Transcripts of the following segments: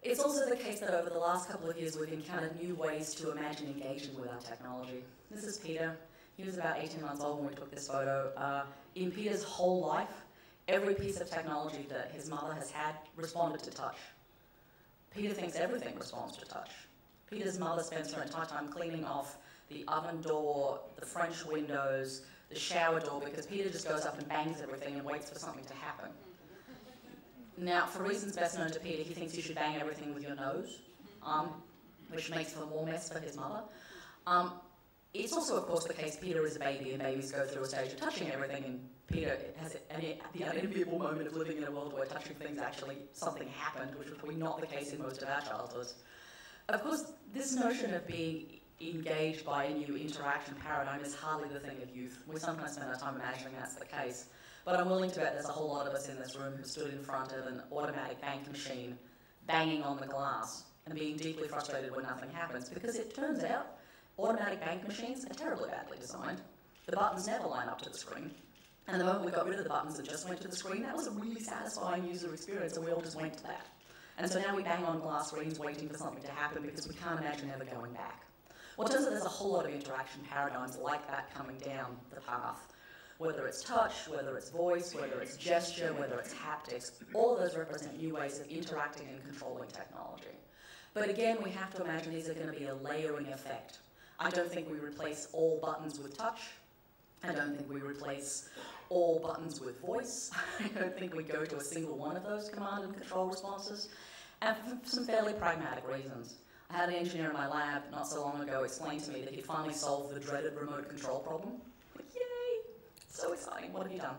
It's also the case that over the last couple of years we've encountered new ways to imagine engaging with our technology. This is Peter. He was about 18 months old when we took this photo. In Peter's whole life, every piece of technology that his mother has had responded to touch. Peter thinks everything responds to touch. Peter's mother spends her entire time cleaning off the oven door, the French windows, the shower door, because Peter just goes up and bangs everything and waits for something to happen. Now, for reasons best known to Peter, he thinks you should bang everything with your nose, which makes for more mess for his mother. It's also, of course, the case Peter is a baby, and babies go through a stage of touching everything, and Peter has the unenviable moment of living in a world where touching things actually, something happened, which was probably not the case in most of our childhoods. Of course, this notion of being engaged by a new interaction paradigm is hardly the thing of youth. We sometimes spend our time imagining that's the case. But I'm willing to bet there's a whole lot of us in this room who stood in front of an automatic bank machine, banging on the glass, and being deeply frustrated when nothing happens, because it turns out automatic bank machines are terribly badly designed. The buttons never line up to the screen. And the moment we got rid of the buttons and just went to the screen, that was a really satisfying user experience, and we all just went to that. And so now we bang on glass screens waiting for something to happen because we can't imagine ever going back. Well, it turns out there's a whole lot of interaction paradigms like that coming down the path. Whether it's touch, whether it's voice, whether it's gesture, whether it's haptics, all of those represent new ways of interacting and controlling technology. But again, we have to imagine these are going to be a layering effect. I don't think we replace all buttons with touch. I don't think we replace all buttons with voice. I don't think we go to a single one of those command and control responses. And for some fairly pragmatic reasons. I had an engineer in my lab not so long ago explain to me that he'd finally solved the dreaded remote control problem. Like, yay! So exciting, what have you done?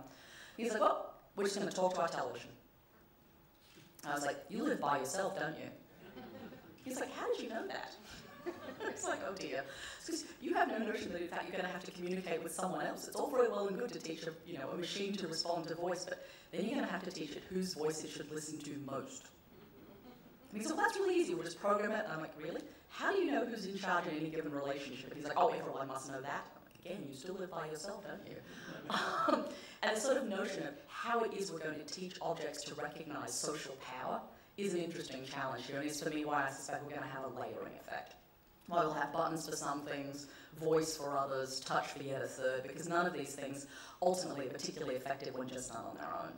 He's like, well, we're just going to talk to our television. I was like, you live by yourself, don't you? He's like, how did you know that? It's like, oh dear. Because you have no notion that in fact you're going to have to communicate with someone else. It's all very well and good to teach a machine to respond to voice, but then you're going to have to teach it whose voice it should listen to most. And he's like, well, that's really easy, we'll just program it. And I'm like, really? How do you know who's in charge in any given relationship? And he's like, oh, everyone must know that. I'm like, again, you still live by yourself, don't you? And the sort of notion of how it is we're going to teach objects to recognize social power is an interesting challenge here, and it's for me why I suspect we're going to have a layering effect. Well, we'll have buttons for some things, voice for others, touch for yet a third, because none of these things ultimately are particularly effective when just done on their own.